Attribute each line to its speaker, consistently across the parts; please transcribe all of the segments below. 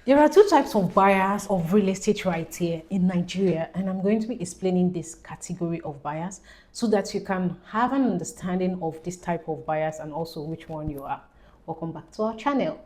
Speaker 1: There are two types of buyers of real estate right here in Nigeria, and I'm going to be explaining this category of buyers so that you can have an understanding of this type of buyers and also which one you are. Welcome back to our channel.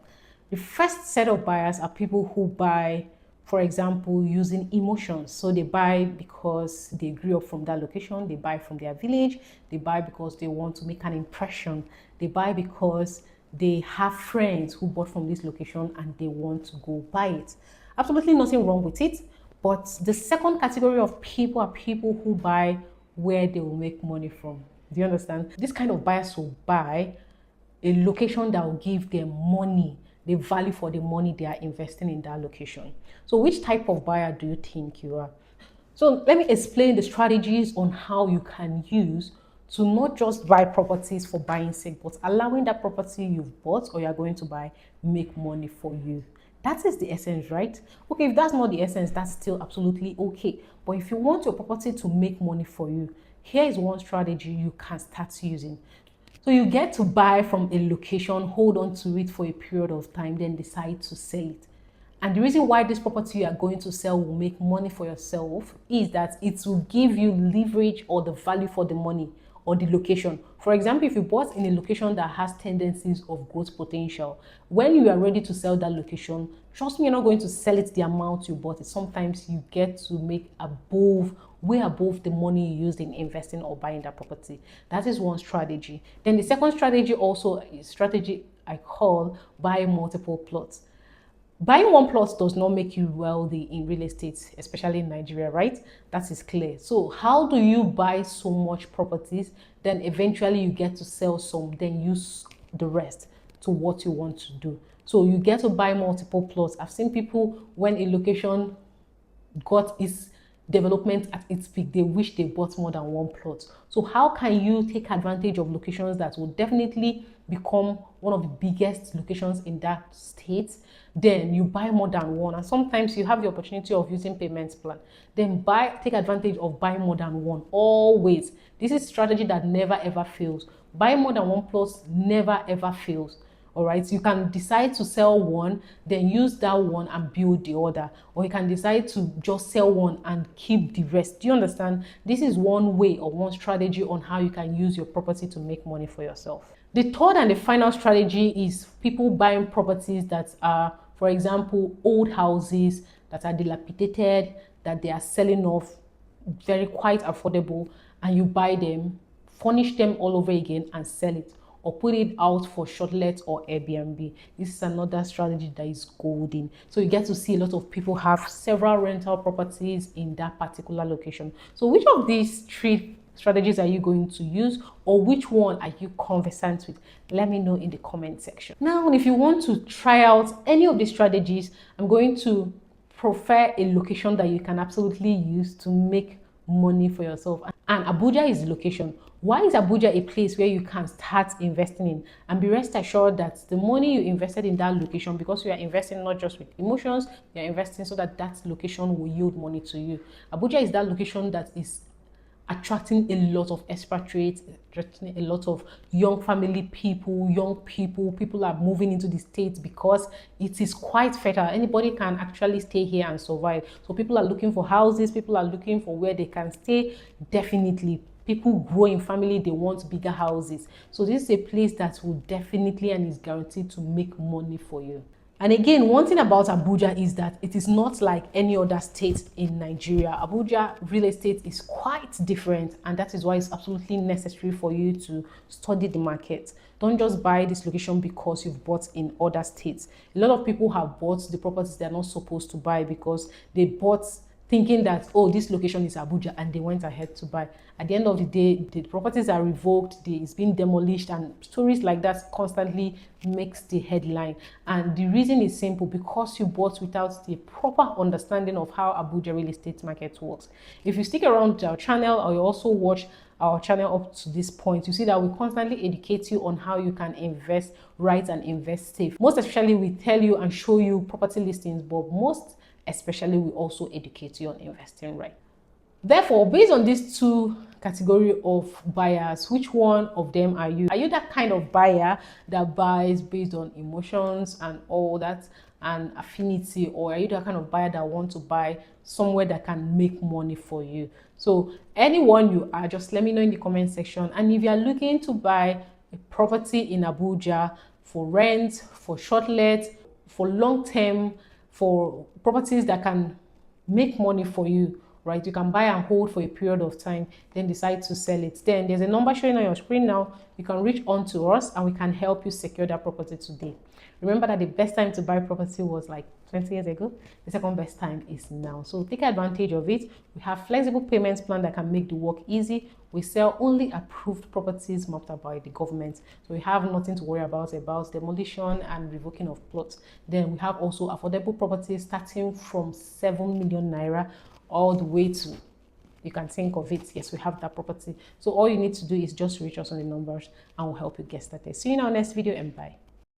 Speaker 1: The first set of buyers are people who buy, for example, using emotions. So they buy because they grew up from that location, they buy from their village, they buy because they want to make an impression, they buy because they have friends who bought from this location and they want to go buy it. Absolutely nothing wrong with it. But the second category of people are people who buy where they will make money from. Do you understand? This kind of buyers will buy a location that will give them money, the value for the money they are investing in that location. So which type of buyer do you think you are? So let me explain the strategies on how you can use to not just buy properties for buying sake, but allowing that property you've bought or you're going to buy make money for you. That is the essence, right? Okay, if that's not the essence, that's still absolutely okay. But if you want your property to make money for you, here is one strategy you can start using. So you get to buy from a location, hold on to it for a period of time, then decide to sell it. And the reason why this property you are going to sell will make money for yourself is that it will give you leverage or the value for the money or the location. For example, if you bought in a location that has tendencies of growth potential, when you are ready to sell that location, trust me, you're not going to sell it the amount you bought it. Sometimes you get to make way above the money you used in investing or buying that property. That is one strategy. Then the second strategy also is strategy I call buy multiple plots. Buying one plot does not make you wealthy in real estate, especially in Nigeria, right? That is clear. So how do you buy so much properties, then eventually you get to sell some, then use the rest to what you want to do? So you get to buy multiple plots. I've seen people when a location got its development at its peak, they wish they bought more than one plot. So how can you take advantage of locations that will definitely become one of the biggest locations in that state? Then you buy more than one, and sometimes you have the opportunity of using payments plan. Then take advantage of buying more than one. Always, this is strategy that never ever fails. Buying more than one plot never ever fails. All right, so you can decide to sell one, then use that one and build the other, or you can decide to just sell one and keep the rest. Do you understand? This is one way or one strategy on how you can use your property to make money for yourself. The third and the final strategy is people buying properties that are, for example, old houses that are dilapidated, that they are selling off very quite affordable, and you buy them, furnish them all over again and sell it, or put it out for shortlet or Airbnb. This is another strategy that is golden. So you get to see a lot of people have several rental properties in that particular location. So which of these three strategies are you going to use, or which one are you conversant with? Let me know in the comment section. Now, if you want to try out any of these strategies, I'm going to prefer a location that you can absolutely use to make money for yourself. And Abuja is the location. Why is Abuja a place where you can start investing in? And be rest assured that the money you invested in that location, because you are investing not just with emotions, you're investing so that that location will yield money to you. Abuja is that location that is attracting a lot of expatriates, attracting a lot of young family people, people are moving into the states because it is quite fertile. Anybody can actually stay here and survive. So people are looking for houses, people are looking for where they can stay. Definitely people grow in family, they want bigger houses. So this is a place that will definitely and is guaranteed to make money for you. And again, one thing about Abuja is that it is not like any other state in Nigeria. Abuja real estate is quite different, and that is why it's absolutely necessary for you to study the market. Don't just buy this location because you've bought in other states. A lot of people have bought the properties they're not supposed to buy because they bought thinking that, oh, this location is Abuja, and they went ahead to buy. At the end of the day, the properties are revoked, it's been demolished, and stories like that constantly makes the headline. And the reason is simple: because you bought without the proper understanding of how Abuja real estate market works. If you stick around our channel, or you also watch our channel up to this point, you see that we constantly educate you on how you can invest right and invest safe. Most especially, we tell you and show you property listings, but most especially we also educate you on investing right. Therefore, based on these two category of buyers. Which one of them are you? Are you that kind of buyer that buys based on emotions and all that and affinity, or are you that kind of buyer that want to buy somewhere that can make money for you? So anyone you are, just let me know in the comment section. And if you are looking to buy a property in Abuja for rent, for short let, for long term, for properties that can make money for you, right? You can buy and hold for a period of time, then decide to sell it. Then there's a number showing on your screen now. You can reach on to us and we can help you secure that property today. Remember that the best time to buy property was like 20 years ago. The second best time is now. So take advantage of it. We have flexible payments plan that can make the work easy. We sell only approved properties mapped out by the government. So we have nothing to worry about demolition and revoking of plots. Then we have also affordable properties starting from 7 million naira all the way to, you can think of it. Yes, we have that property. So all you need to do is just reach us on the numbers and we'll help you get started. See you in our next video and bye.